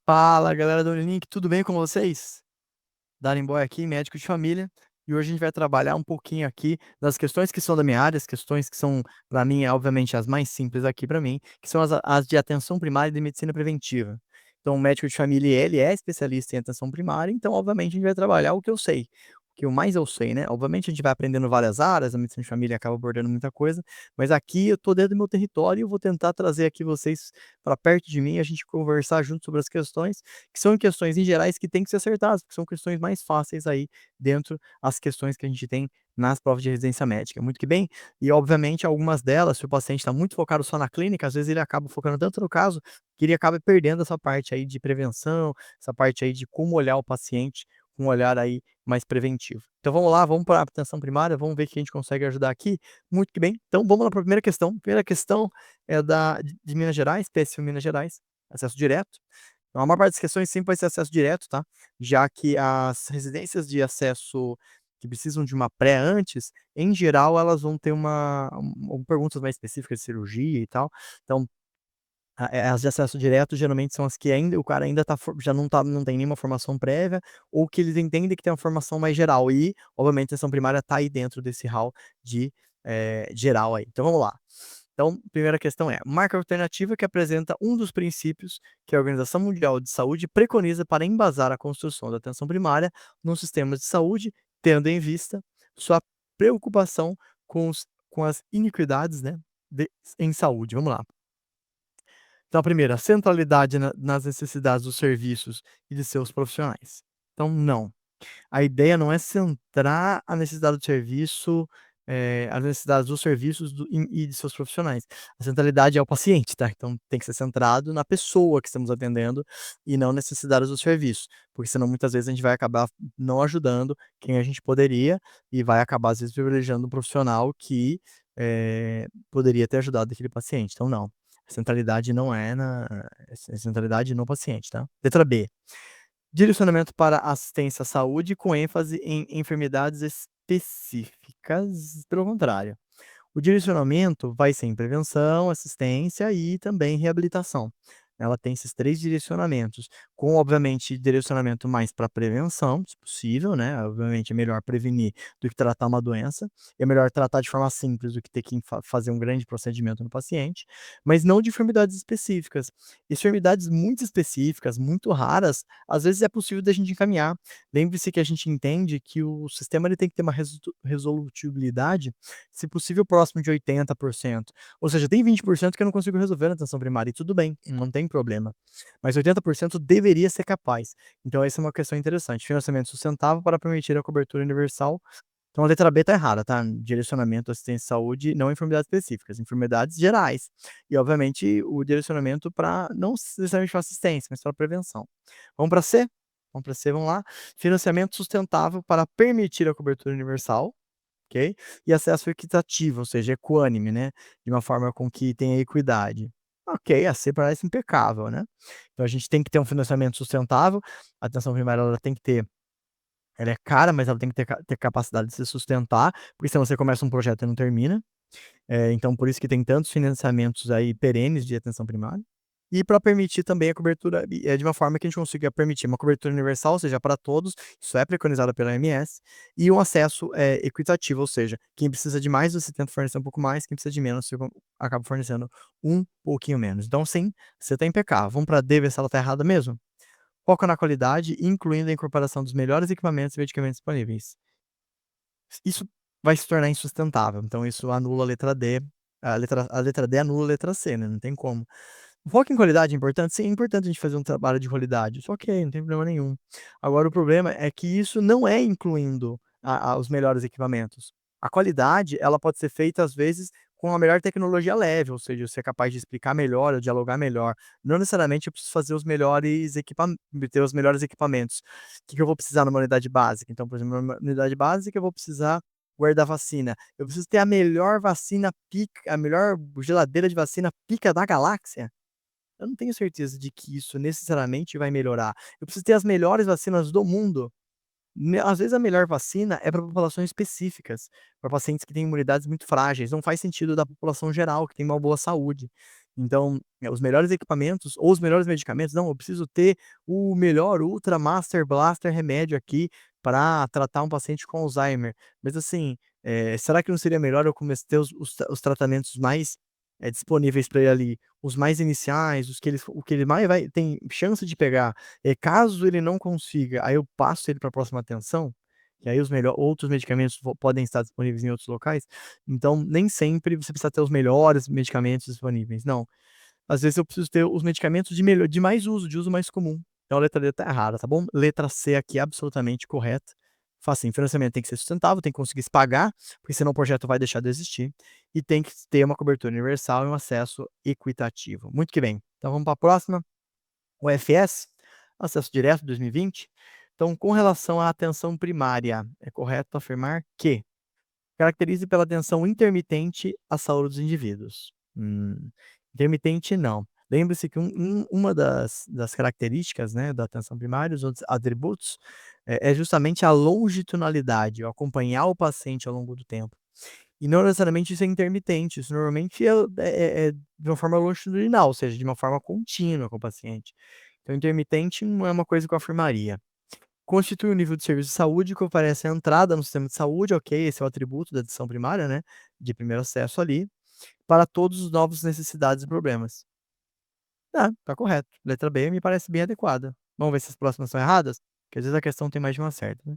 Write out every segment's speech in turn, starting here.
Fala galera do Unilink, tudo bem com vocês? Darimboy aqui, médico de família, e hoje a gente vai trabalhar um pouquinho aqui das questões que são da minha área, as questões que são, para mim, obviamente, as mais simples aqui para mim, que são as de atenção primária e de medicina preventiva. Então, o médico de família, ele é especialista em atenção primária, então, obviamente, a gente vai trabalhar o que eu sei, o que eu mais eu sei, né? Obviamente, a gente vai aprendendo várias áreas, a medicina de família acaba abordando muita coisa, mas aqui eu tô dentro do meu território e eu vou tentar trazer aqui vocês para perto de mim e a gente conversar junto sobre as questões que são questões em gerais que têm que ser acertadas, porque são questões mais fáceis aí dentro as questões que a gente tem nas provas de residência médica, muito que bem? E obviamente algumas delas, se o paciente está muito focado só na clínica, às vezes ele acaba focando tanto no caso, que ele acaba perdendo essa parte aí de prevenção, essa parte aí de como olhar o paciente com um olhar aí mais preventivo. Então vamos lá, vamos para a atenção primária, vamos ver o que a gente consegue ajudar aqui. Muito que bem. Então vamos lá para a primeira questão. Primeira questão é de Minas Gerais, PSU Minas Gerais, acesso direto. Então, a maior parte das questões sempre vai ser acesso direto, tá? Já que as residências de acesso que precisam de uma pré antes, em geral, elas vão ter perguntas mais específicas de cirurgia e tal. Então, as de acesso direto geralmente são as que ainda o cara ainda já não tem nenhuma formação prévia, ou que eles entendem que tem uma formação mais geral e, obviamente, a atenção primária tá aí dentro desse hall de, geral aí. Então vamos lá. Então, primeira questão é: marca alternativa que apresenta um dos princípios que a Organização Mundial de Saúde preconiza para embasar a construção da atenção primária nos sistemas de saúde, tendo em vista sua preocupação com as iniquidades, né, em saúde. Vamos lá. Então, a primeira, centralidade nas necessidades dos serviços e de seus profissionais. Então, não. A ideia não é centrar a necessidade do serviço, as necessidades dos serviços e de seus profissionais. A centralidade é o paciente, tá? Então tem que ser centrado na pessoa que estamos atendendo e não necessidades do serviço, porque senão muitas vezes a gente vai acabar não ajudando quem a gente poderia e vai acabar às vezes privilegiando um profissional que, poderia ter ajudado aquele paciente. Então não, a centralidade não é a centralidade no paciente, tá? Letra B. Direcionamento para assistência à saúde com ênfase em enfermidades específicas, pelo contrário. O direcionamento vai ser em prevenção, assistência e também reabilitação. Ela tem esses 3 direcionamentos, com obviamente direcionamento mais para prevenção, se possível, né, obviamente é melhor prevenir do que tratar uma doença, é melhor tratar de forma simples do que ter que fazer um grande procedimento no paciente, mas não de enfermidades específicas. Enfermidades muito específicas, muito raras, às vezes é possível da gente encaminhar. Lembre-se que a gente entende que o sistema ele tem que ter uma resolutibilidade, se possível, próximo de 80%. Ou seja, tem 20% que eu não consigo resolver na atenção primária, e tudo bem, não tem problema. Mas 80% deveria ser capaz. Então, essa é uma questão interessante. Financiamento sustentável para permitir a cobertura universal. Então, a letra B está errada, tá? Direcionamento, assistência à saúde, não enfermidades específicas, enfermidades gerais. E, obviamente, o direcionamento para, não necessariamente para assistência, mas para prevenção. Vamos para C? Vamos para C, vamos lá. Financiamento sustentável para permitir a cobertura universal. Ok? E acesso equitativo, ou seja, equânime, né, de uma forma com que tenha equidade. Ok, a C parece impecável, né. Então a gente tem que ter um financiamento sustentável, a atenção primária ela tem que ter ela é cara, mas ela tem que ter capacidade de se sustentar, porque senão você começa um projeto e não termina. Então por isso que tem tantos financiamentos aí perenes de atenção primária. E para permitir também a cobertura de uma forma que a gente consiga permitir uma cobertura universal, ou seja, para todos, isso é preconizado pela OMS, e um acesso, equitativo, ou seja, quem precisa de mais você tenta fornecer um pouco mais, quem precisa de menos você acaba fornecendo um pouquinho menos. Então sim, você está impecável. Vamos para D, ver se ela está errada mesmo? Foca na qualidade, incluindo a incorporação dos melhores equipamentos e medicamentos disponíveis. Isso vai se tornar insustentável, então isso anula a letra D, a letra D anula a letra C, né, não tem como. O foco em qualidade é importante? Sim, é importante a gente fazer um trabalho de qualidade, isso ok, não tem problema nenhum. Agora o problema é que isso não é incluindo os melhores equipamentos. A qualidade, ela pode ser feita às vezes com a melhor tecnologia leve, ou seja, ser capaz de explicar melhor ou dialogar melhor. Não necessariamente eu preciso fazer ter os melhores equipamentos. O que que eu vou precisar numa unidade básica? Então, por exemplo, numa unidade básica eu vou precisar guardar vacina. Eu preciso ter a melhor vacina pica a melhor geladeira de vacina pica da galáxia? Eu não tenho certeza de que isso necessariamente vai melhorar. Eu preciso ter as melhores vacinas do mundo. Às vezes a melhor vacina é para populações específicas, para pacientes que têm imunidades muito frágeis, não faz sentido da população geral que tem uma boa saúde. Então, os melhores equipamentos ou os melhores medicamentos, não, eu preciso ter o melhor Ultra Master Blaster remédio aqui para tratar um paciente com Alzheimer. Mas assim, será que não seria melhor eu começar a ter os tratamentos mais, disponíveis para ele ali, os mais iniciais, o que ele mais vai tem chance de pegar, caso ele não consiga, aí eu passo ele para a próxima atenção, e aí os outros medicamentos podem estar disponíveis em outros locais, então nem sempre você precisa ter os melhores medicamentos disponíveis, não. Às vezes eu preciso ter os medicamentos de mais uso, de uso mais comum. Então a letra D tá errada, tá bom? Letra C aqui absolutamente correta. Facinho, financiamento tem que ser sustentável, tem que conseguir se pagar, porque senão o projeto vai deixar de existir, e tem que ter uma cobertura universal e um acesso equitativo. Muito que bem. Então vamos para a próxima, o FS, acesso direto 2020. Então, com relação à atenção primária, é correto afirmar que caracterize pela atenção intermitente à saúde dos indivíduos. Intermitente não. Lembre-se que uma das características, né, da atenção primária, os outros atributos, é justamente a longitudinalidade, o acompanhar o paciente ao longo do tempo. E não necessariamente isso é intermitente, isso normalmente é de uma forma longitudinal, ou seja, de uma forma contínua com o paciente. Então intermitente não é uma coisa que eu afirmaria. Constitui o nível de serviço de saúde que oferece a entrada no sistema de saúde, ok, esse é o atributo da atenção primária, né, de primeiro acesso ali, para todos os novos necessidades e problemas. Tá correto. Letra B me parece bem adequada. Vamos ver se as próximas são erradas? Porque às vezes a questão tem mais de uma certa, né.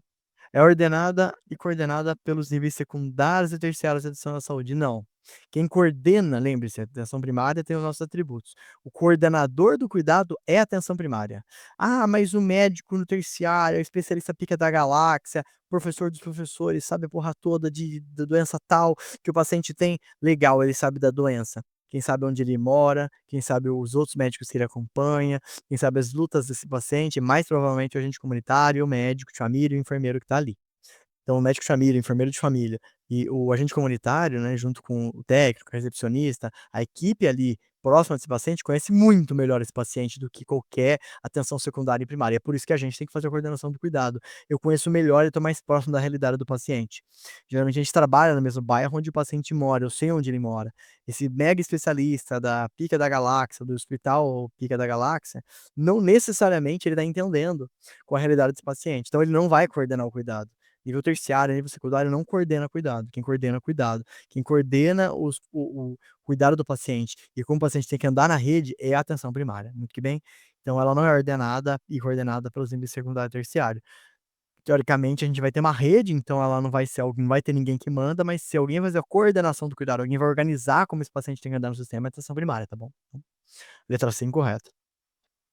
É ordenada e coordenada pelos níveis secundários e terciários da atenção à saúde. Não. Quem coordena, lembre-se, a atenção primária tem os nossos atributos. O coordenador do cuidado é a atenção primária. Ah, mas o médico no terciário, o especialista pica da galáxia, professor dos professores, sabe a porra toda da doença tal que o paciente tem. Legal, ele sabe da doença. Quem sabe onde ele mora, quem sabe os outros médicos que ele acompanha, quem sabe as lutas desse paciente, mais provavelmente o agente comunitário, o médico de família e o enfermeiro que está ali. Então o médico de família, o enfermeiro de família e o agente comunitário, né, junto com o técnico, a recepcionista, a equipe ali próxima desse paciente conhece muito melhor esse paciente do que qualquer atenção secundária e primária. É por isso que a gente tem que fazer a coordenação do cuidado. Eu conheço melhor e estou mais próximo da realidade do paciente. Geralmente a gente trabalha no mesmo bairro onde o paciente mora, eu sei onde ele mora. Esse mega especialista da Pica da Galáxia, do Hospital Pica da Galáxia, não necessariamente ele está entendendo com a realidade desse paciente. Então ele não vai coordenar o cuidado. Nível terciário, nível secundário não coordena cuidado, quem coordena cuidado, quem coordena o cuidado do paciente e como o paciente tem que andar na rede é a atenção primária, muito que bem. Então ela não é ordenada e coordenada pelos níveis secundário e terciário. Teoricamente a gente vai ter uma rede, então ela não vai ter ninguém que manda, mas se alguém vai fazer a coordenação do cuidado, alguém vai organizar como esse paciente tem que andar no sistema, é a atenção primária, tá bom? Letra C incorreta.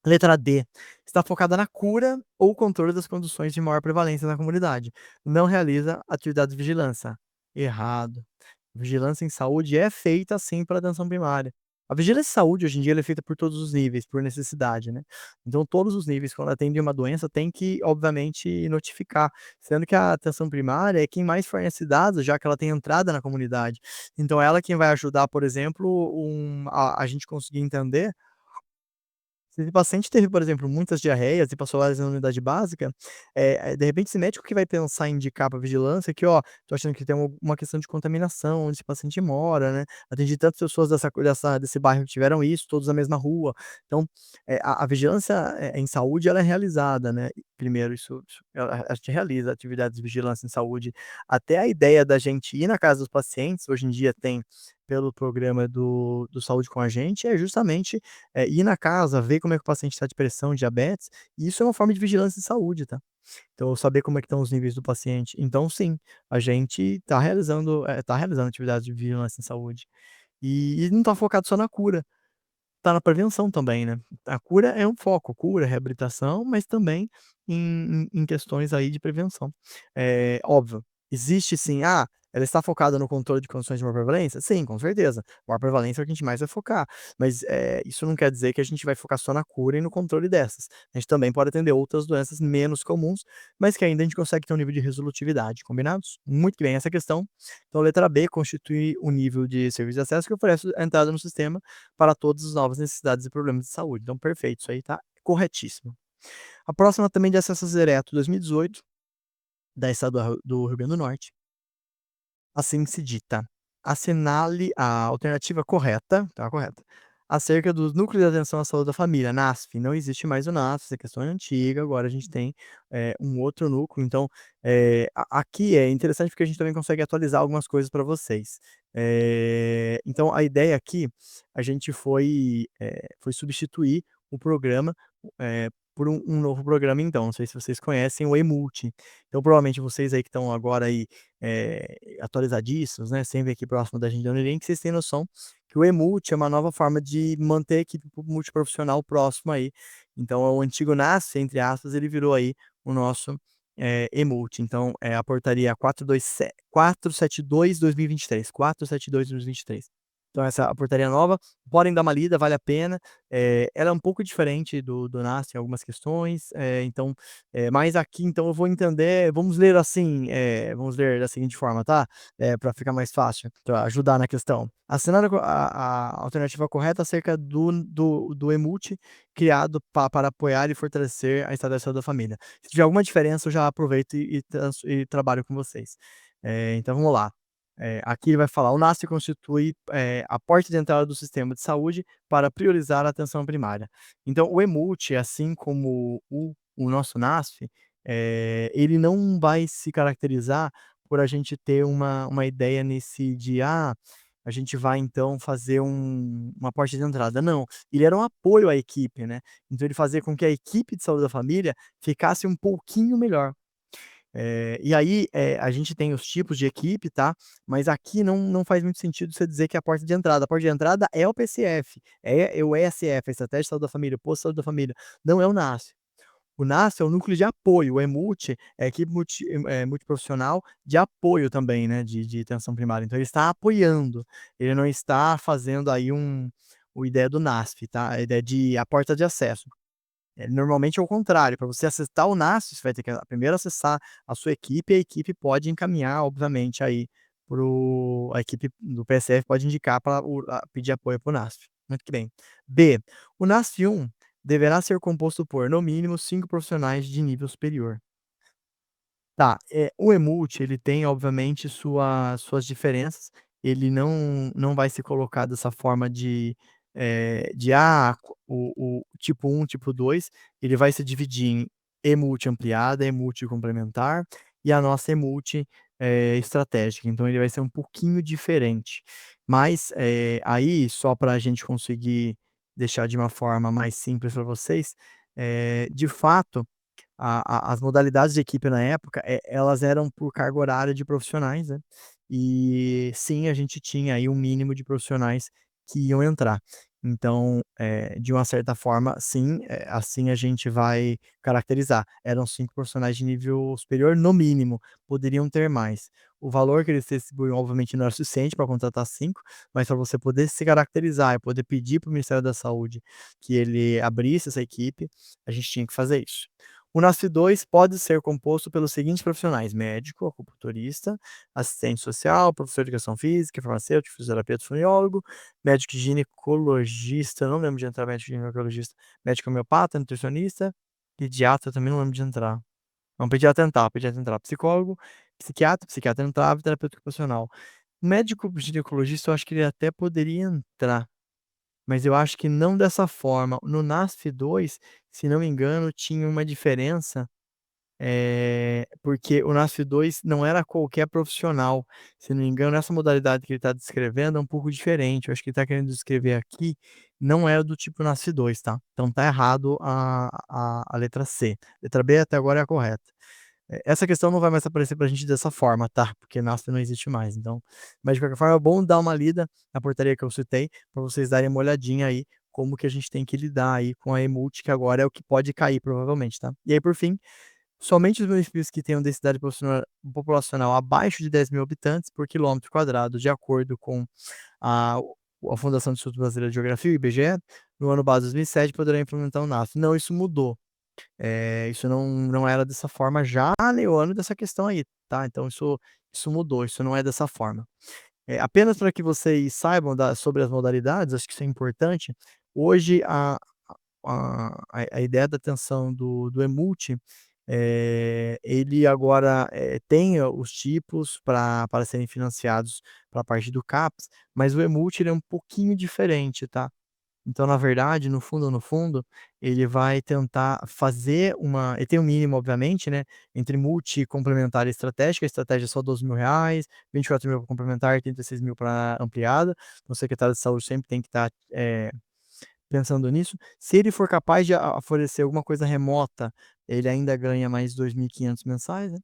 Letra D, está focada na cura ou controle das condições de maior prevalência na comunidade. Não realiza atividades de vigilância. Errado. Vigilância em saúde é feita sim pela atenção primária. A vigilância em saúde hoje em dia ela é feita por todos os níveis, por necessidade, né. Então todos os níveis quando atende uma doença tem que obviamente notificar, sendo que a atenção primária é quem mais fornece dados, já que ela tem entrada na comunidade. Então ela é quem vai ajudar, por exemplo, a gente conseguir entender se esse paciente teve, por exemplo, muitas diarreias e passou horas na unidade básica, de repente esse médico que vai pensar em indicar para vigilância que: "Ó, tô achando que tem uma questão de contaminação onde esse paciente mora, né, atendi tantas pessoas desse bairro que tiveram isso, todos na mesma rua". Então, a vigilância, em saúde ela é realizada, né, primeiro isso a gente realiza atividades de vigilância em saúde, até a ideia da gente ir na casa dos pacientes, hoje em dia tem pelo programa do Saúde com a Gente, é justamente ir na casa, ver como é que o paciente está de pressão, diabetes, e isso é uma forma de vigilância em saúde, tá. Então saber como é que estão os níveis do paciente. Então sim, a gente tá realizando atividades de vigilância em saúde. E não tá focado só na cura, tá na prevenção também, né. A cura é um foco, cura, reabilitação, mas também em questões aí de prevenção. Óbvio, existe sim, ela está focada no controle de condições de maior prevalência? Sim, com certeza. Maior prevalência é o que a gente mais vai focar, mas, isso não quer dizer que a gente vai focar só na cura e no controle dessas. A gente também pode atender outras doenças menos comuns, mas que ainda a gente consegue ter um nível de resolutividade, combinados? Muito bem essa questão. Então letra B constitui o nível de serviço de acesso que oferece a entrada no sistema para todas as novas necessidades e problemas de saúde. Então, perfeito, isso aí tá corretíssimo. A próxima também de acesso direto 2018, da Estado do Rio Grande do Norte, assim se dita: assinale a alternativa correta, tá correta, acerca dos núcleos de atenção à saúde da família, NASF. Não existe mais o NASF, essa questão é antiga, agora a gente tem, um outro núcleo, então, aqui é interessante porque a gente também consegue atualizar algumas coisas para vocês. Então a ideia aqui, a gente foi substituir o programa, por um novo programa então, não sei se vocês conhecem o eMulti. Então provavelmente vocês aí que estão agora aí, atualizadíssimos, né, sempre aqui próximo da gente da Unilink, vocês têm noção que o eMulti é uma nova forma de manter a equipe multiprofissional próximo aí. Então o antigo NASF, entre aspas, ele virou aí o nosso, eMulti. Então é a portaria 472/2023, 472/2023. Então essa é a portaria nova, podem dar uma lida, vale a pena. Ela é um pouco diferente do NASF em algumas questões, então, mas aqui então eu vou entender vamos ler da seguinte forma, tá? Pra ficar mais fácil, pra ajudar na questão. Assinando a alternativa correta acerca do eMulti criado para apoiar e fortalecer a estabilização da família. Se tiver alguma diferença, eu já aproveito e trabalho com vocês. Então vamos lá. Aqui ele vai falar: "O NASF constitui, a porta de entrada do sistema de saúde para priorizar a atenção primária". Então o eMulti, assim como o nosso NASF, ele não vai se caracterizar por a gente ter uma ideia nesse de: "Ah, a gente vai então fazer uma porta de entrada", não, ele era um apoio à equipe, né, então ele fazia com que a equipe de saúde da família ficasse um pouquinho melhor. E aí, a gente tem os tipos de equipe, tá, mas aqui não faz muito sentido você dizer que é a porta de entrada. A porta de entrada é o PCF, é o ESF, a Estratégia de Saúde da Família, o Posto de Saúde da Família, não é o NASF. O NASF é o núcleo de apoio, o eMulti é a equipe multiprofissional de apoio também, né, de atenção primária. Então ele está apoiando, ele não está fazendo aí o ideia do NASF, tá, a ideia de a porta de acesso. Normalmente é o contrário, para você acessar o NASF, você vai ter que primeiro acessar a sua equipe, e a equipe pode encaminhar, obviamente, aí a equipe do PSF pode indicar para pedir apoio para o NASF. Muito que bem. B, o NASF 1 deverá ser composto por, no mínimo, 5 profissionais de nível superior. Tá, o eMulti ele tem obviamente suas diferenças, ele não vai se colocar dessa forma o tipo um tipo 2 ele vai se dividir em eMulti ampliada, eMulti complementar e a nossa eMulti, estratégica, então ele vai ser um pouquinho diferente. Mas, aí só para a gente conseguir deixar de uma forma mais simples para vocês, de fato as modalidades de equipe na época, elas eram por carga horária de profissionais, né, e sim, a gente tinha aí um mínimo de profissionais que iam entrar. Então, de uma certa forma, sim, assim a gente vai caracterizar. Eram 5 profissionais de nível superior no mínimo, poderiam ter mais. O valor que eles distribuíam obviamente não era suficiente para contratar 5, mas para você poder se caracterizar e poder pedir para o Ministério da Saúde que ele abrisse essa equipe, a gente tinha que fazer isso. O NASF2 pode ser composto pelos seguintes profissionais: médico, acupunturista, assistente social, professor de educação física, farmacêutico, fisioterapeuta, fonoaudiólogo, médico ginecologista, não lembro de entrar médico ginecologista, médico homeopata, nutricionista, pediatra também não lembro de entrar. Não, pediatra entrava, psicólogo, psiquiatra entrava e terapeuta ocupacional. Médico ginecologista eu acho que ele até poderia entrar. Mas eu acho que não dessa forma. No NASF 2, se não me engano, tinha uma diferença, porque o NASF 2 não era qualquer profissional. Se não me engano, essa modalidade que ele está descrevendo é um pouco diferente. Eu acho que ele está querendo descrever aqui, não é do tipo NASF 2, tá. Então tá errado a letra C. Letra B até agora é a correta. Essa questão não vai mais aparecer pra gente dessa forma, tá, porque Nasty não existe mais, então mas de qualquer forma é bom dar uma lida na portaria que eu citei, pra vocês darem uma olhadinha aí, como que a gente tem que lidar aí com a eMulti, que agora é o que pode cair provavelmente, tá. E aí por fim, somente os municípios que tenham densidade populacional abaixo de 10.000 habitantes por quilômetro quadrado, de acordo com a a Fundação do Instituto Brasileiro de Geografia, o IBGE, no ano base 2007, poderão implementar o NASF. Não, isso mudou. Isso não era dessa forma já no ano dessa questão aí, tá, então isso mudou, isso não é dessa forma. Apenas para que vocês saibam sobre as modalidades, acho que isso é importante, hoje a ideia da atenção do eMulti, ele agora, tem os tipos para serem financiados para a parte do CAPS, mas o eMulti ele é um pouquinho diferente, tá. Então, na verdade, no fundo, ele vai tentar fazer ele tem um mínimo, obviamente, né, entre multi, complementar e estratégica. A estratégia é só R$ 12.000, 24.000 para complementar e 36.000 para ampliada. Então, o secretário de saúde sempre tem que estar, pensando nisso. Se ele for capaz de oferecer alguma coisa remota, ele ainda ganha mais 2.500 mensais, né.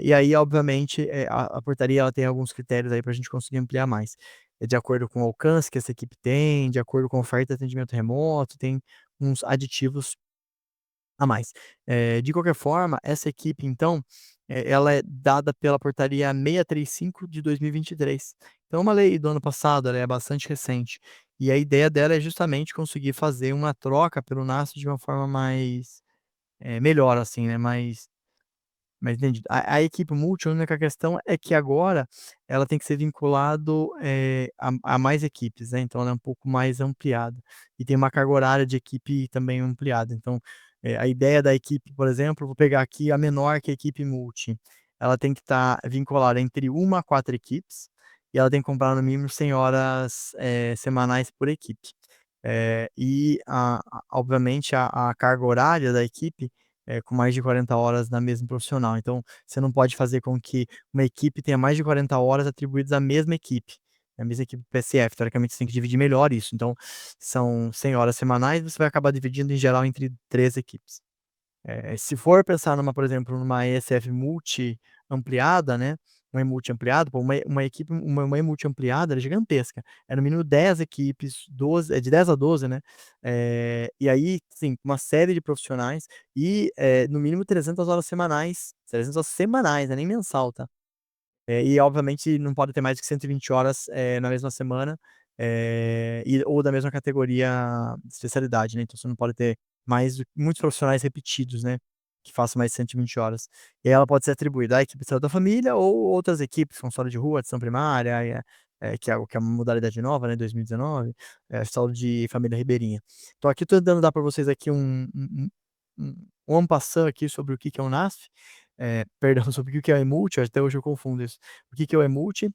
E aí, obviamente, a portaria ela tem alguns critérios aí para a gente conseguir ampliar mais. É de acordo com o alcance que essa equipe tem, de acordo com a oferta de atendimento remoto, tem uns aditivos a mais. De qualquer forma, essa equipe então, ela é dada pela portaria 635 de 2023. Então é uma lei do ano passado, ela é bastante recente. E a ideia dela é justamente conseguir fazer uma troca pelo NAS de uma forma mais, melhor assim, né, mais entendido. A equipe multi, a única questão é que agora ela tem que ser vinculado, a mais equipes, né, então ela é um pouco mais ampliada. E tem uma carga horária de equipe também ampliada. Então, a ideia da equipe, por exemplo, vou pegar aqui a menor que é a equipe multi, ela tem que estar vinculada entre uma a 4 equipes, e ela tem que comprar no mínimo 100 horas, semanais por equipe. Obviamente a carga horária da equipe com mais de 40 horas na mesma profissional. Então, você não pode fazer com que uma equipe tenha mais de 40 horas atribuídas à mesma equipe, à mesma equipe PSF. Teoricamente, você tem que dividir melhor isso. Então, são 100 horas semanais, você vai acabar dividindo em geral entre 3 equipes. Se for pensar por exemplo, numa ESF multi ampliada, né, uma multi ampliada, pô, uma equipe uma multi ampliada era gigantesca, é no mínimo 10 equipes, 12 de 10 a 12, né, e aí, sim, uma série de profissionais e, no mínimo 300 horas semanais, 300 horas semanais, não é nem mensal, tá. E obviamente não pode ter mais de 120 horas, na mesma semana, ou da mesma categoria de especialidade, né, então você não pode ter muitos profissionais repetidos, né, que façam mais de 120 horas. E aí ela pode ser atribuída à equipe de saúde da família ou outras equipes, consultório de rua, atenção primária, que é uma modalidade nova, né, 2019, saúde de família ribeirinha. Então aqui tô tentando dar para vocês aqui um en passant aqui sobre o que que é o NASF, perdão, sobre o que é o Emult, até hoje eu confundo isso. O que que é o Emult,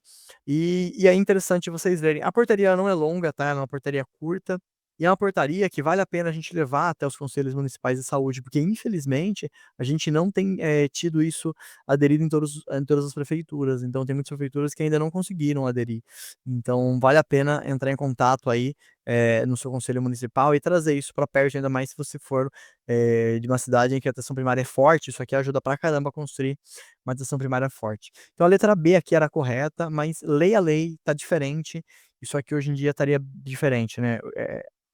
e é interessante vocês verem. A portaria ela não é longa, tá, ela é uma portaria curta, e é uma portaria que vale a pena a gente levar até os conselhos municipais de saúde, porque infelizmente a gente não tem, tido isso aderido em todas as prefeituras, então tem muitas prefeituras que ainda não conseguiram aderir. Então vale a pena entrar em contato aí, no seu conselho municipal e trazer isso para perto, ainda mais se você for de uma cidade em que a atenção primária é forte, isso aqui ajuda pra caramba a construir uma atenção primária forte. Então a letra B aqui era correta, mas lei a lei, tá diferente, isso aqui hoje em dia estaria diferente, né,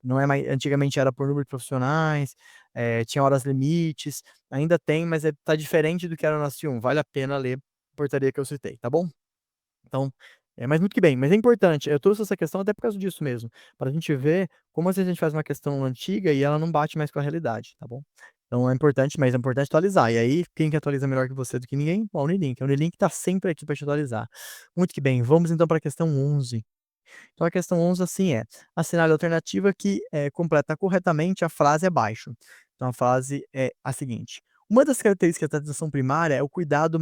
não é mais antigamente era por número de profissionais, tinha horas limites, ainda tem, mas tá diferente do que era no NASF 1, vale a pena ler a portaria que eu citei, tá bom? Então, mas muito que bem, mas é importante, eu trouxe essa questão até por causa disso mesmo, pra gente ver como às vezes a gente faz uma questão antiga e ela não bate mais com a realidade, tá bom. Então é importante, mas é importante atualizar, e aí quem que atualiza melhor que você do que ninguém? Bom, a Unilink, a Unilink tá sempre aqui pra te atualizar. Muito que bem, vamos então pra questão 11. Então a questão 11 assim assinale a alternativa que, completa corretamente a frase abaixo. Então a frase é a seguinte: "Uma das características da atenção primária é o cuidado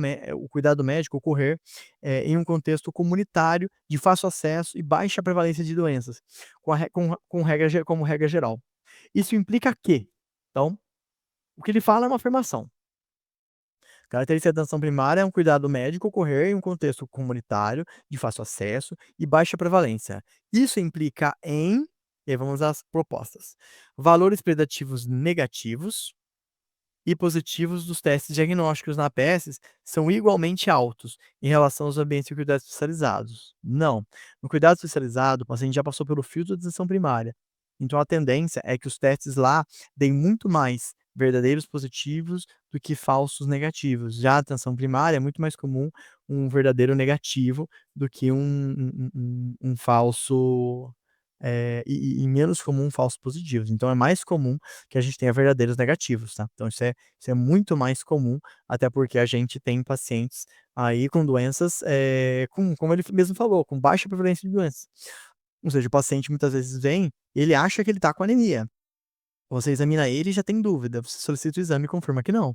médico ocorrer, em um contexto comunitário, de fácil acesso e baixa prevalência de doenças, com a re com regra ge como regra geral. Isso implica que", então, o que ele fala é uma afirmação. Característica da atenção primária é um cuidado médico ocorrer em um contexto comunitário, de fácil acesso e baixa prevalência. Isso implica em, e aí vamos às propostas, valores preditivos negativos e positivos dos testes diagnósticos na APS são igualmente altos em relação aos ambientes de cuidados especializados. Não. No cuidado especializado, o paciente já passou pelo filtro de atenção primária. Então a tendência é que os testes lá deem muito mais verdadeiros positivos do que falsos negativos. Já a atenção primária é muito mais comum um verdadeiro negativo do que um falso, e menos comum falsos positivos. Então é mais comum que a gente tenha verdadeiros negativos, tá. Então isso é muito mais comum, até porque a gente tem pacientes aí com doenças, como ele mesmo falou, com baixa prevalência de doenças. Ou seja, o paciente muitas vezes vem, ele acha que ele tá com anemia. Você examina ele e já tem dúvida, você solicita o exame e confirma que não.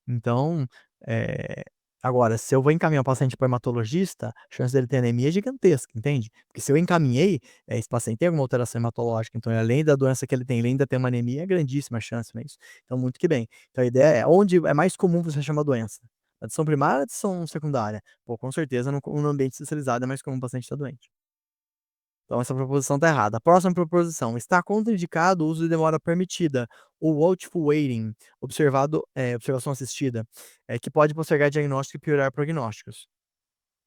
Então, eh Agora, se eu vou encaminhar o paciente para o hematologista, a chance dele ter anemia é gigantesca, entende? Porque se eu encaminhei, esse paciente tem alguma alteração hematológica, então além da doença que ele tem, ele ainda tem uma anemia, é grandíssima a chance, não é isso? Então muito que bem. Então a ideia é onde é mais comum você achar uma doença? Na adição primária ou adição secundária? Pô, com certeza no ambiente especializado é mais comum o paciente estar doente. Então essa proposição está errada. A próxima proposição: está contraindicado o uso de demora permitida, ou watchful waiting, observação assistida, que pode postergar diagnóstico e piorar prognósticos.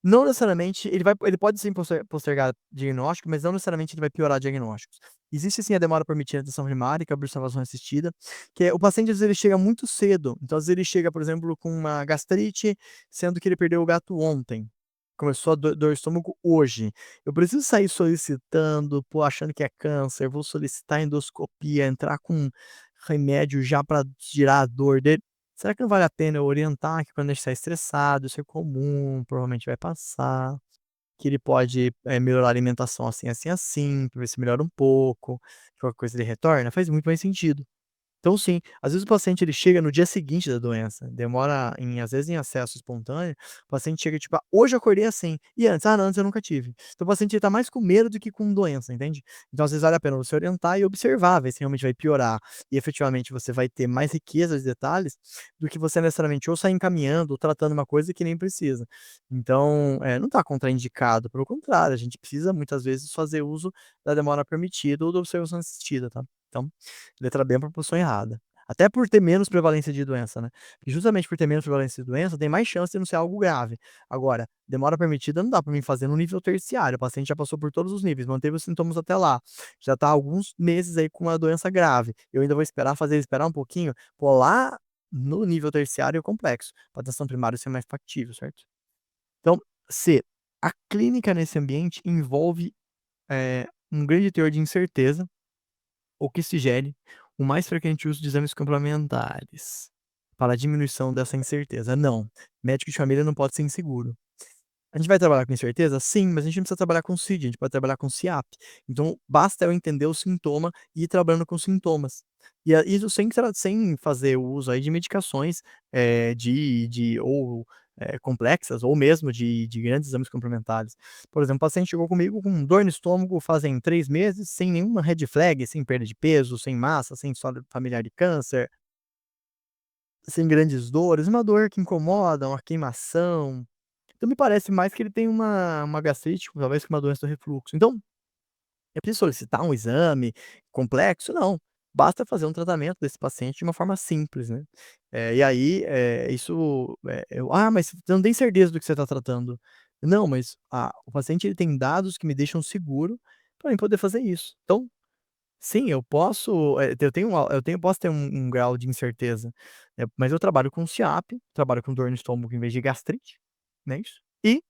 Não necessariamente ele pode sim postergar diagnóstico, mas não necessariamente ele vai piorar diagnósticos. Existe sim a demora permitida de atenção primária, que é a observação assistida, que é o paciente às vezes ele chega muito cedo, então às vezes ele chega, por exemplo, com uma gastrite, sendo que ele perdeu o gato ontem. Começou a dor de estômago hoje. Eu preciso sair solicitando, pô, achando que é câncer, vou solicitar endoscopia, entrar com remédio já para tirar a dor dele. Será que não vale a pena eu orientar que quando ele está estressado, isso é comum, provavelmente vai passar, que ele pode, melhorar a alimentação assim, assim, assim, pra ver se melhora um pouco, qualquer coisa ele retorna? Faz muito mais sentido. Então sim, às vezes o paciente ele chega no dia seguinte da doença, demora às vezes em acesso espontâneo, o paciente chega tipo: "Ah, hoje eu acordei assim, e antes? Ah, não, antes eu nunca tive". Então o paciente ele tá mais com medo do que com doença, entende? Então às vezes vale a pena você orientar e observar, ver se realmente vai piorar, e efetivamente você vai ter mais riqueza de detalhes, do que você necessariamente ou sair encaminhando ou tratando uma coisa que nem precisa. Então, não tá contraindicado, pelo contrário, a gente precisa muitas vezes fazer uso da demora permitida ou da observação assistida, tá? Então letra B é uma proposição errada. Até por ter menos prevalência de doença, né. E justamente por ter menos prevalência de doença, tem mais chance de não ser algo grave. Agora, demora permitida não dá pra mim fazer no nível terciário, o paciente já passou por todos os níveis, manteve os sintomas até lá, já tá há alguns meses aí com uma doença grave, eu ainda vou fazer ele esperar um pouquinho, pô, lá no nível terciário é complexo, pra atenção primária isso é mais factível, certo? Então, C, a clínica nesse ambiente envolve, um grande teor de incerteza ou que sugere o mais frequente uso de exames complementares, para a diminuição dessa incerteza. Não, médico de família não pode ser inseguro. A gente vai trabalhar com incerteza? Sim, mas a gente não precisa trabalhar com CID, a gente pode trabalhar com CIAP. Então, basta eu entender o sintoma e ir trabalhando com sintomas. E isso sem fazer o uso aí de medicações, complexas ou mesmo de grandes exames complementares. Por exemplo, o paciente chegou comigo com dor no estômago fazem 3 meses, sem nenhuma red flag, sem perda de peso, sem massa, sem história familiar de câncer, sem grandes dores, uma dor que incomoda, uma queimação. Então me parece mais que ele tem uma gastrite, talvez com uma doença do refluxo. Então, eu preciso solicitar um exame complexo? Não, basta fazer um tratamento desse paciente de uma forma simples, né. E aí, "Ah, mas você não tem certeza do que você está tratando". Não, mas, o paciente ele tem dados que me deixam seguro para mim poder fazer isso. Então, sim, eu posso, posso ter um grau de incerteza, mas eu trabalho com CIAP, trabalho com dor no estômago em vez de gastrite, não é isso? E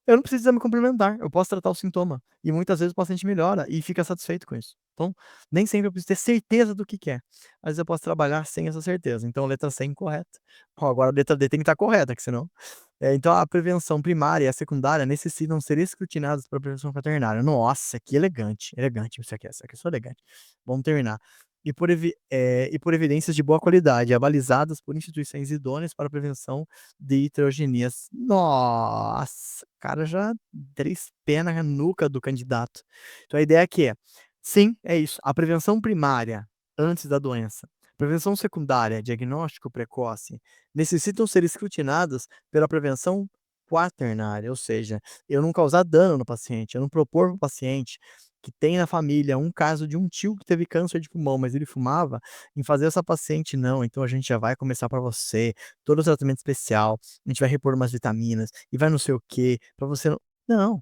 eu não preciso de exame complementar, eu posso tratar o sintoma, e muitas vezes o paciente melhora e fica satisfeito com isso. Então, nem sempre eu preciso ter certeza do que quer, às vezes eu posso trabalhar sem essa certeza, então letra C é incorreta. Ó, agora a letra D tem que estar correta, que senão então a prevenção primária e a secundária necessitam ser escrutinadas pela prevenção quaternária. Nossa, que elegante, elegante isso aqui eu sou elegante. Vamos terminar. E por evidências de boa qualidade, abalizadas por instituições idôneas para a prevenção de heterogenias. Nossa, o cara já 3 pé na nuca do candidato. Então a ideia aqui é, sim, é isso, a prevenção primária, antes da doença, prevenção secundária, diagnóstico precoce, necessitam ser escrutinadas pela prevenção quaternária, ou seja, eu não causar dano no paciente, eu não propor para o paciente que tem na família um caso de um tio que teve câncer de pulmão, mas ele fumava, em fazer essa paciente não, então a gente já vai começar para você todo o tratamento especial, a gente vai repor umas vitaminas e vai não sei o quê, para você não.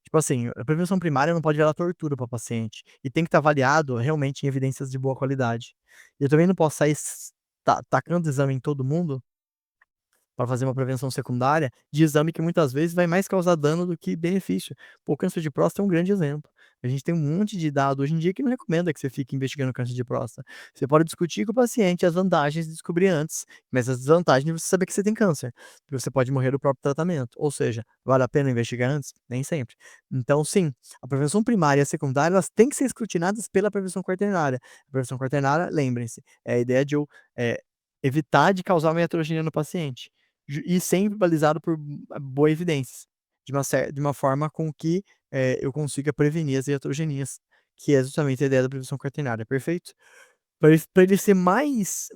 Tipo assim, a prevenção primária não pode gerar tortura para paciente, e tem que estar avaliado realmente em evidências de boa qualidade. Eu também não posso sair tacando exame em todo mundo para fazer uma prevenção secundária de exame que muitas vezes vai mais causar dano do que benefício. Pô, o câncer de próstata é um grande exemplo. A gente tem um monte de dado hoje em dia que não recomenda que você fique investigando câncer de próstata. Você pode discutir com o paciente as vantagens de descobrir antes, mas as desvantagens de você saber que você tem câncer, que você pode morrer do próprio tratamento. Ou seja, vale a pena investigar antes? Nem sempre. Então, sim, a prevenção primária e a secundária, elas têm que ser escrutinadas pela prevenção quaternária. A prevenção quaternária, lembrem-se, é a ideia de eu evitar de causar uma heterogenia no paciente. E sempre balizado por boa evidências, de uma forma com que, eu consiga prevenir as iatrogenias, que é justamente a ideia da prevenção quaternária, perfeito? Pra ele ser mais,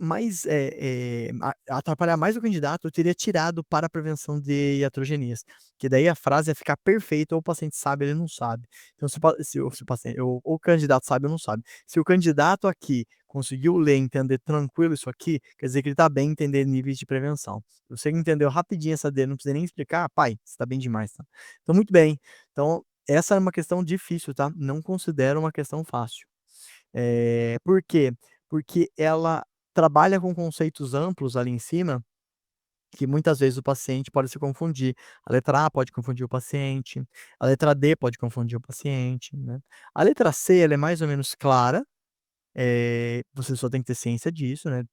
atrapalhar mais o candidato, eu teria tirado para a prevenção de iatrogenias, que daí a frase ia ficar perfeita, ou o paciente sabe ou ele não sabe. Então se o paciente ou o candidato sabe ou não sabe. Se o candidato aqui conseguiu ler, entender tranquilo isso aqui, quer dizer que ele está bem em entender níveis de prevenção. Se você entendeu rapidinho essa D, não precisa nem explicar, pai, você está bem demais, tá. Então muito bem, então essa é uma questão difícil, tá, não considero uma questão fácil. Por quê? Porque ela trabalha com conceitos amplos ali em cima, que muitas vezes o paciente pode se confundir. A letra A pode confundir o paciente, a letra D pode confundir o paciente, né. A letra C, ela é mais ou menos clara, você só tem que ter ciência disso, né.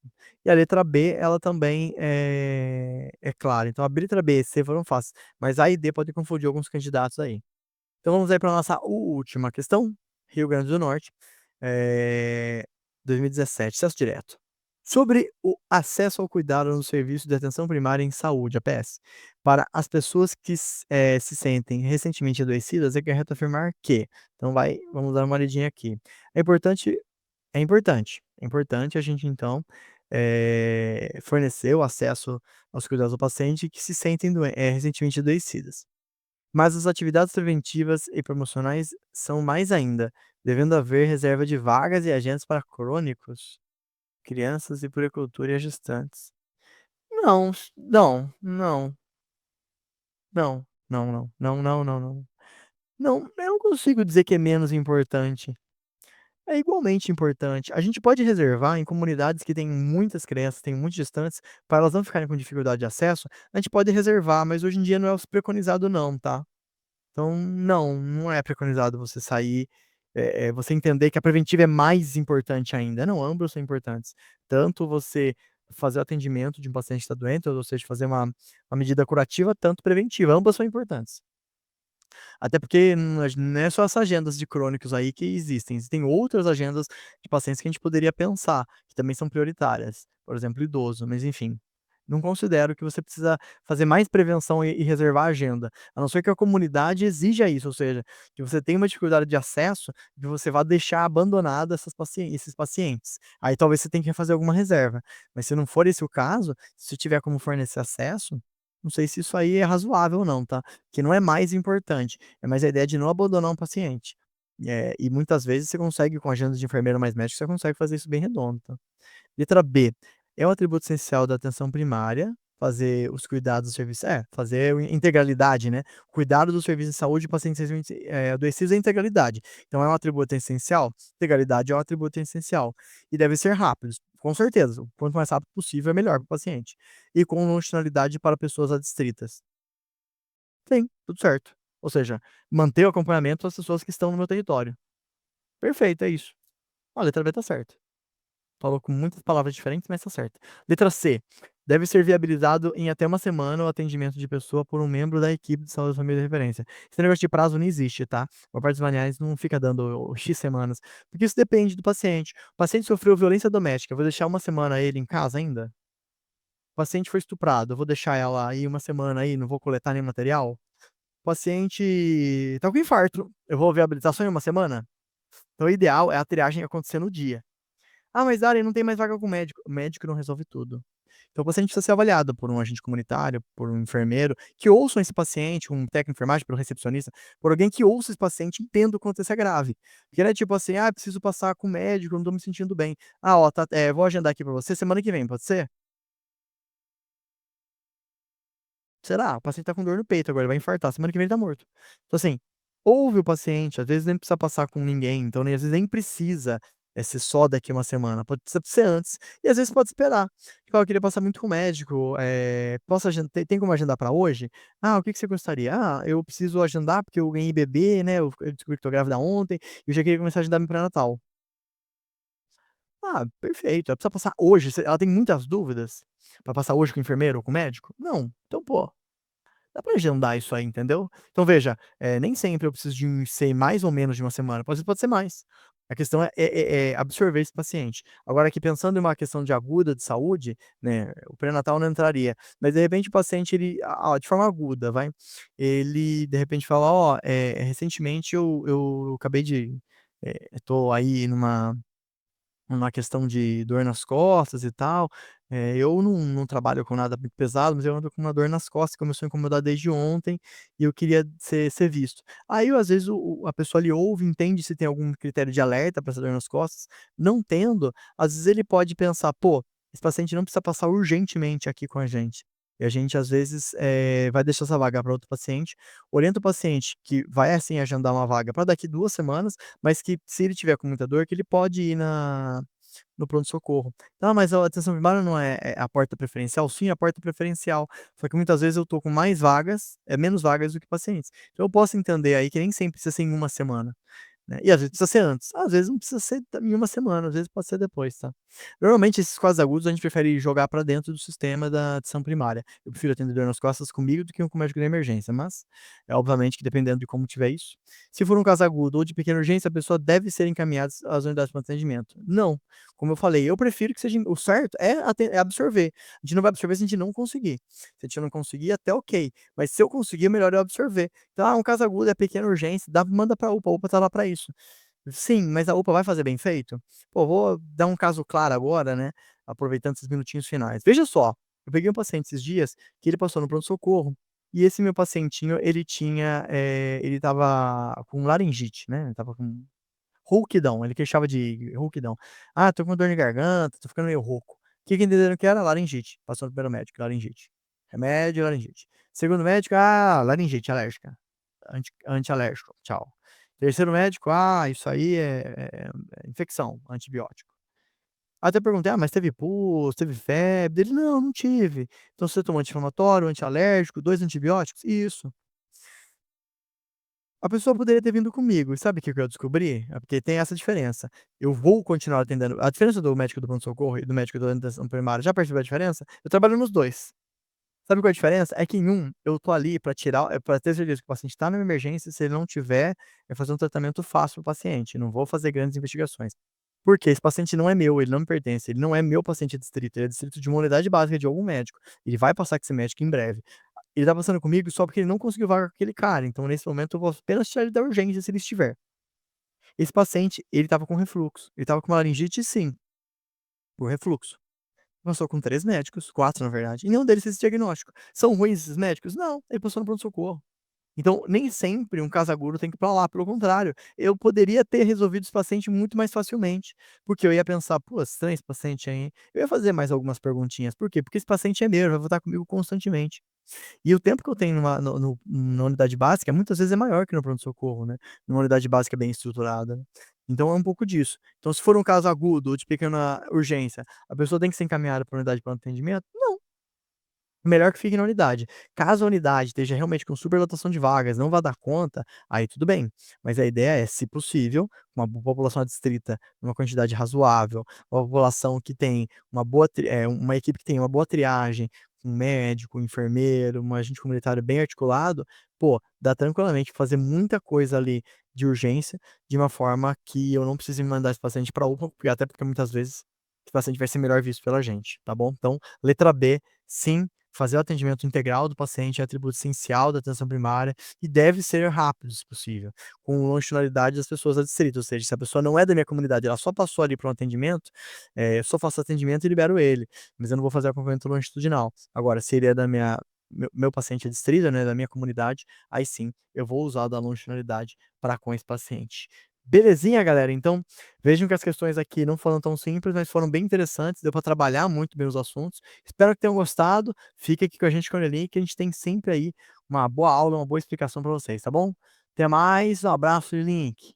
E a letra B, ela também é clara. Então a letra B e C foram fáceis, mas A e D podem confundir alguns candidatos aí. Então vamos aí para nossa última questão, Rio Grande do Norte, eh, 2017, acesso direto. Sobre o acesso ao cuidado no serviço de atenção primária em saúde, APS, para as pessoas que se sentem recentemente adoecidas, é correto afirmar que, então vamos dar uma olhadinha aqui. É importante é importante a gente então, fornecer o acesso aos cuidados do paciente que se sentem recentemente adoecidas. Mas as atividades preventivas e promocionais são mais ainda, devendo haver reserva de vagas e agendas para crônicos, crianças e puericultura e gestantes. Não, não, não, não, não, não, não, não, não. Não, eu não consigo dizer que é menos importante. É igualmente importante. A gente pode reservar em comunidades que têm muitas crianças, têm muitos gestantes, para elas não ficarem com dificuldade de acesso, a gente pode reservar, mas hoje em dia não é o preconizado não, tá? Então, não, não é preconizado você sair, você entender que a preventiva é mais importante ainda. Não, ambas são importantes. Tanto você fazer o atendimento de um paciente que está doente, ou seja, fazer uma medida curativa, tanto preventiva, ambas são importantes. Até porque não é só essas agendas de crônicos aí que existem outras agendas de pacientes que a gente poderia pensar, que também são prioritárias, por exemplo, idoso, mas enfim. Não considero que você precisa fazer mais prevenção e reservar agenda, a não ser que a comunidade exija isso, ou seja, que você tenha uma dificuldade de acesso, que você vá deixar abandonado esses pacientes. Aí talvez você tenha que fazer alguma reserva, mas se não for esse o caso, se tiver como fornecer acesso, não sei se isso aí é razoável ou não, tá? Que não é mais importante, é mais a ideia de não abandonar um paciente. E muitas vezes você consegue com agendas de enfermeiro mais médico, você consegue fazer isso bem redondo, tá. Letra B, é um atributo essencial da atenção primária, fazer os cuidados do serviço fazer integralidade, né, cuidado do serviço de saúde de pacientes recentemente, adoecidos é integralidade. Então é um atributo essencial? Integralidade é um atributo essencial. E deve ser rápidos, com certeza, o quanto mais rápido possível é melhor para o paciente. E com longitudinalidade para pessoas adstritas. Sim, tudo certo. Ou seja, manter o acompanhamento das pessoas que estão no meu território. Perfeito, é isso. A letra B tá certa. Falou com muitas palavras diferentes, mas tá certo. Letra C. Deve ser viabilizado em até uma semana o atendimento de pessoa por um membro da equipe de saúde da família de referência. Esse negócio de prazo não existe, tá? A parte dos manuais não fica dando o X semanas, porque isso depende do paciente. O paciente sofreu violência doméstica, eu vou deixar uma semana ele em casa ainda? O paciente foi estuprado, eu vou deixar ela aí uma semana aí, não vou coletar nenhum material? O paciente tá com infarto, eu vou viabilizar só em uma semana? Então o ideal é a triagem acontecer no dia. "Ah, mas Ari, não tem mais vaga com médico". O médico não resolve tudo. Então o paciente precisa ser avaliado por um agente comunitário, por um enfermeiro, que ouçam esse paciente, um técnico de enfermagem, pelo recepcionista, por alguém que ouça esse paciente e entenda o quanto isso é grave. Porque não é tipo assim: "Ah, preciso passar com o médico, eu não tô me sentindo bem". "Ah, ó, tá, vou agendar aqui pra você semana que vem, pode ser?". Será? O paciente tá com dor no peito agora, ele vai infartar, semana que vem ele tá morto. Então assim, ouve o paciente, às vezes nem precisa passar com ninguém, então nem às vezes nem precisa, ser só daqui uma semana, pode ser antes, e às vezes pode esperar. Tipo: "Ah, eu queria passar muito com o médico, posso tem como agendar pra hoje? Ah, o que que você gostaria? Ah, eu preciso agendar porque eu ganhei bebê, né, eu descobri que tô grávida ontem, e eu já queria começar a agendar meu pré-natal". Ah, perfeito, ela precisa passar hoje, ela tem muitas dúvidas pra passar hoje com o enfermeiro ou com o médico? Não, então pô, dá pra agendar isso aí, entendeu? Então veja, nem sempre eu preciso de ser mais ou menos de uma semana, pode ser mais. A questão é absorver esse paciente. Agora aqui pensando em uma questão de aguda de saúde, né, o pré-natal não entraria, mas de repente o paciente ele, de forma aguda vai, ele de repente fala: "Ó, recentemente eu acabei de, tô aí numa questão de dor nas costas e tal, eu não trabalho com nada muito pesado, mas eu ando com uma dor nas costas, que começou a incomodar desde ontem, e eu queria ser visto". Aí às vezes a pessoa ali ouve, entende se tem algum critério de alerta para essa dor nas costas, não tendo, às vezes ele pode pensar: "Pô, esse paciente não precisa passar urgentemente aqui com a gente". E a gente às vezes, vai deixar essa vaga para outro paciente, orienta o paciente que vai assim agendar uma vaga para daqui 2 semanas, mas que se ele tiver com muita dor, que ele pode ir no pronto-socorro. "Ah, mas a atenção primária não é a porta preferencial?". Sim, a porta preferencial, só que muitas vezes eu tô com mais vagas, menos vagas do que pacientes. Então eu posso entender aí que nem sempre precisa ser em uma semana. Né, e às vezes precisa ser antes, às vezes não precisa ser em uma semana, às vezes pode ser depois, tá. Normalmente esses quadros agudos a gente prefere jogar pra dentro do sistema da atenção primária. Eu prefiro atender dor nas costas comigo do que com o médico da emergência, mas, é obviamente que dependendo de como tiver isso. Se for um caso agudo ou de pequena urgência, a pessoa deve ser encaminhada às unidades de pronto atendimento. Não, como eu falei, eu prefiro que seja o certo é absorver. A gente não vai absorver se a gente não conseguir. Se a gente não conseguir, até ok, mas se eu conseguir, é melhor eu absorver. Então, um caso agudo, é pequena urgência, manda pra UPA, a UPA tá lá pra isso. Sim, mas a UPA vai fazer bem feito? Pô, vou dar um caso claro agora, né, aproveitando esses minutinhos finais. Veja só, eu peguei um paciente esses dias, que ele passou no pronto-socorro, e esse meu pacientinho, ele tinha, ele estava com laringite, né, ele estava com rouquidão, ele queixava de rouquidão. "Ah, tô com dor de garganta, tô ficando meio rouco". Que entenderam que era? Laringite. Passou no primeiro médico, laringite. Remédio, laringite. Segundo médico: "Ah, laringite alérgica, antialérgico, tchau". Terceiro médico: "Ah, isso aí é infecção, antibiótico". Até perguntei: "Ah, mas teve pus, teve febre?". Ele: "Não, não tive". "Então você tomou anti-inflamatório, antialérgico, 2 antibióticos?". "Isso". A pessoa poderia ter vindo comigo, e sabe o que que eu descobri? É porque tem essa diferença, eu vou continuar atendendo a diferença do médico do pronto-socorro e do médico da atenção primária, já percebeu a diferença? Eu trabalho nos 2. Sabe qual é a diferença? É que em um, eu tô ali pra tirar pra ter certeza que o paciente tá numa emergência, se ele não tiver, é fazer um tratamento fácil para o paciente, não vou fazer grandes investigações. Porque esse paciente não é meu, ele não me pertence, ele não é meu paciente distrito, ele é distrito de uma unidade básica de algum médico, ele vai passar com esse médico em breve. Ele tá passando comigo só porque ele não conseguiu vaga com aquele cara, então nesse momento eu vou apenas tirar ele da urgência se ele estiver. Esse paciente, ele estava com refluxo, ele estava com uma laringite sim, por refluxo. Passou com 3 médicos, 4 na verdade, e nenhum deles fez esse diagnóstico. São ruins esses médicos? Não, ele passou no pronto-socorro. Então, nem sempre um caso agudo tem que ir pra lá, pelo contrário, eu poderia ter resolvido esse paciente muito mais facilmente, porque eu ia pensar: "Pô, estranho esse paciente aí, hein". Eu ia fazer mais algumas perguntinhas, por quê? Porque esse paciente é meu, vai voltar comigo constantemente. E o tempo que eu tenho numa no no na unidade básica, muitas vezes é maior que no pronto-socorro, né, numa unidade básica bem estruturada, né. Então é um pouco disso. Então se for um caso agudo ou de pequena urgência, a pessoa tem que ser encaminhada pra unidade de pronto atendimento? Não. Melhor que fique na unidade. Caso a unidade esteja realmente com superlotação de vagas, não vá dar conta, aí tudo bem. Mas a ideia é, se possível, uma população adstrita numa quantidade razoável, uma população que tem uma equipe que tem uma boa triagem, um médico, um enfermeiro, um agente comunitário bem articulado, pô, dá tranquilamente pra fazer muita coisa ali de urgência, de uma forma que eu não precise mandar esse paciente pra UPA, porque até porque muitas vezes esse paciente vai ser melhor visto pela gente, tá bom? Então, letra B, sim, fazer o atendimento integral do paciente é atributo essencial da atenção primária e deve ser rápido, se possível, com longitudinalidade das pessoas adstritas, ou seja, se a pessoa não é da minha comunidade, ela só passou ali para um atendimento, eu só faço atendimento e libero ele, mas eu não vou fazer acompanhamento longitudinal. Agora, se ele é da minha meu paciente é distrito, né, da minha comunidade, aí sim, eu vou usar da longitudinalidade para com esse paciente. Belezinha, galera? Então, vejam que as questões aqui não foram tão simples, mas foram bem interessantes, deu para trabalhar muito bem os assuntos. Espero que tenham gostado. Fica aqui com a gente com o link, que a gente tem sempre aí uma boa aula, uma boa explicação para vocês, tá bom? Até mais, um abraço e link.